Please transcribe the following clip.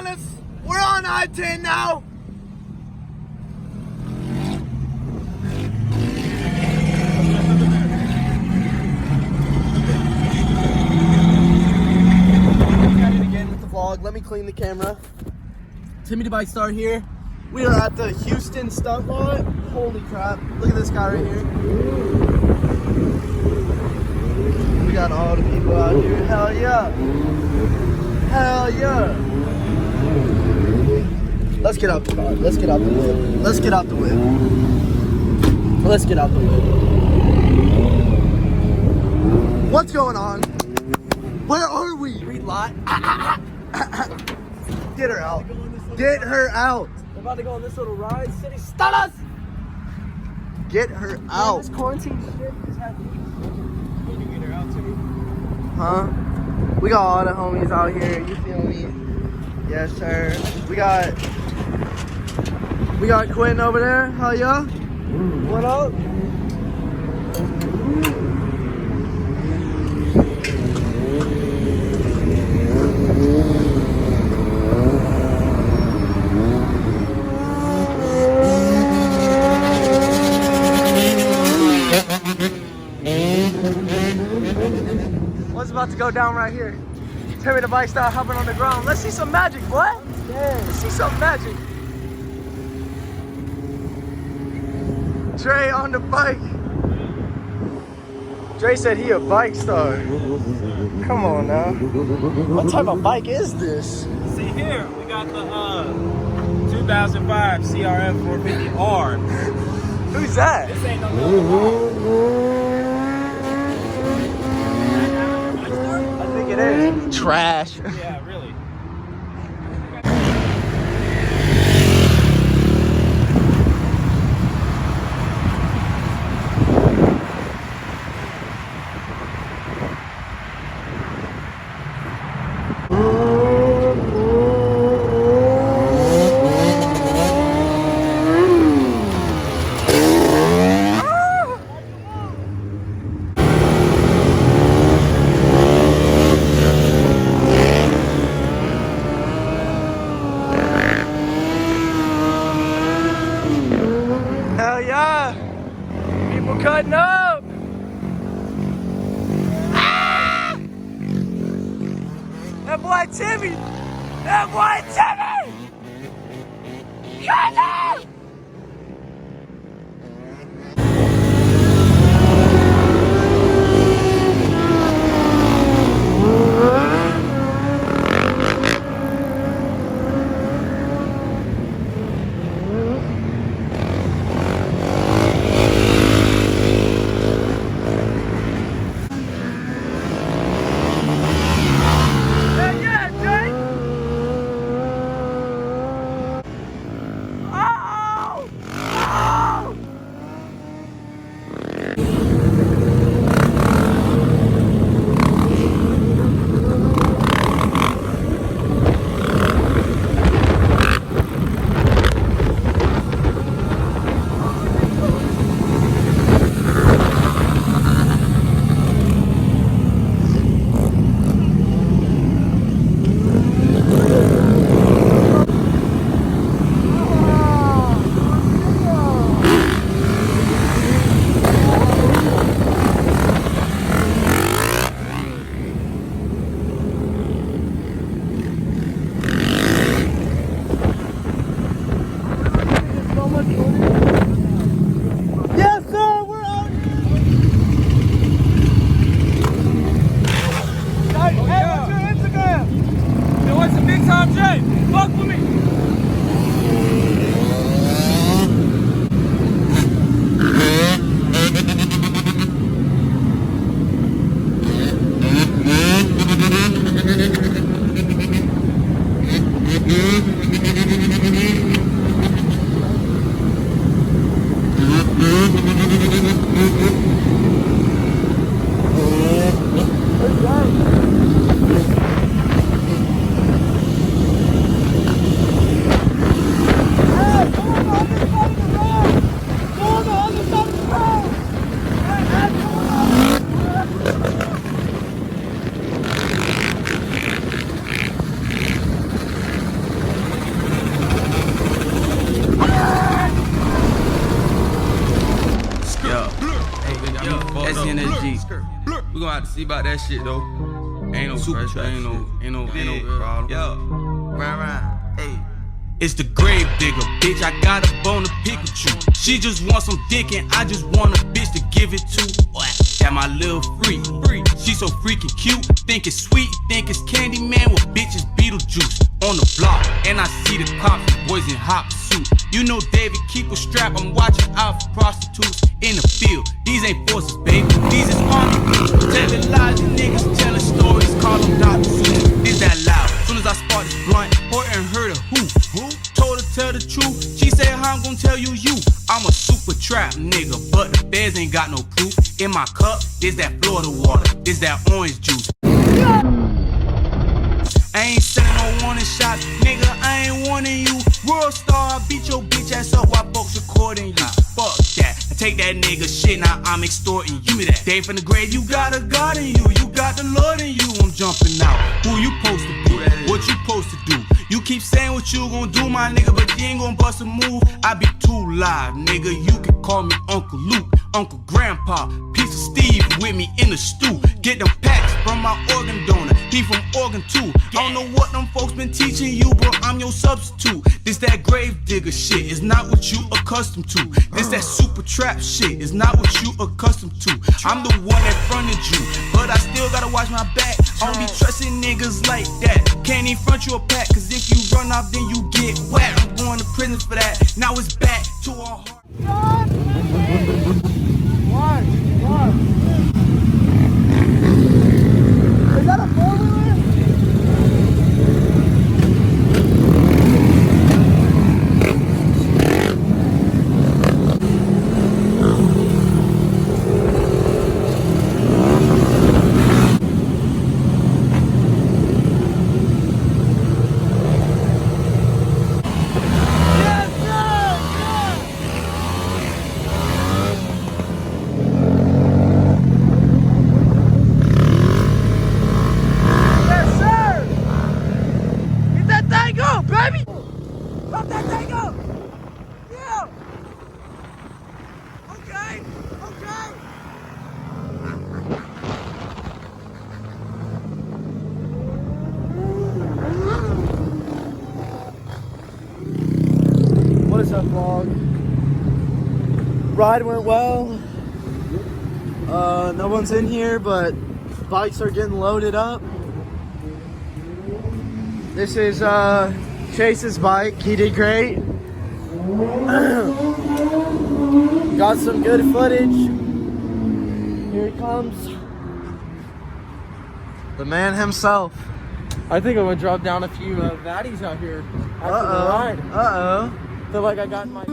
honest, we're on I-10 now. Got it again with the vlog. Let me clean the camera. Timmy the Bike Star here. We are at the Houston stunt lot. Holy crap. Look at this guy right here. We got all the people out here. Hell yeah. Hell yeah. Let's get out the car. Let's get out the whip. Let's get out the whip. Let's get out the whip. What's going on? Where are we? Read lot. Get her out. Get her out. We're about to go on this little ride. City Stunners! Get her out. This quarantine shit is happening. Can you get her out too? Huh? We got all the homies out here. You feel me? Yes, sir. We got Quentin over there. Hell yeah. What up? What's about to go down right here? Timmy the Bike Star hopping on the ground. Let's see some magic, boy. Let's see some magic. Dre on the bike. Dre said he a bike star. Come on now. What type of bike is this? See here, we got the 2005 CRF 450R. Who's that? This ain't no little I think it is. Trash. Yeah, really. Hell yeah. People cutting up. Ah! That boy Timmy. That boy Timmy. Cut up. See about that shit though. Ain't no super pressure, ain't no problem. Yo, round, hey. It's the grave digger, bitch. I got a bone to pick with you. She just wants some dick and I just want a bitch to give it to. That my little freak. She so freaking cute. Think it's sweet, think it's candy man with bitches Beetlejuice on the block. And I see the cops, boys in hot pursuit. You know David keep a strap. I'm watching out for prostitutes in the field. These ain't forces, baby. These is army people. Telling lies, you niggas telling stories. Call them Dr. Seuss. Is that loud? Soon as I spark this blunt, Horton heard a who? Told her tell the truth. She said how I'm gonna tell you. I'm a super trap nigga, but the feds ain't got no proof. In my cup, is that Florida water, is that orange juice. I ain't selling no warning shots, nigga, I ain't warning you. World star, I beat your bitch ass up while folks recording you. Fuck that, I take that nigga shit, now I'm extorting you. That day from the grave, you got a God in you. You got the Lord in you, I'm jumping out. Who you supposed to be? What you supposed to do? You keep saying what you gon' do, my nigga, but you ain't gon' bust a move. I be too live, nigga, you can call me Uncle Luke, Uncle Grandpa, piece of Steve with me in the stew. Get them packs from my organ donor, he from Oregon too. I don't know what them folks been teaching you, bro, I'm your substitute. This that grave digger shit, is not what you accustomed to. This that super trap shit, is not what you accustomed to. I'm the one that fronted you, but I still gotta watch my back. I don't be trusting niggas like that. Can't even front you a pack, cause if you run off then you get whacked. I'm going to prison for that, now it's back to our heart. Is that a four-wheeler? What is up, vlog? Ride went well. No one's in here, but bikes are getting loaded up. This is Chase's bike. He did great. Got some good footage. Here he comes. The man himself. I think I'm gonna drop down a few baddies out here after the ride. Feel like I got my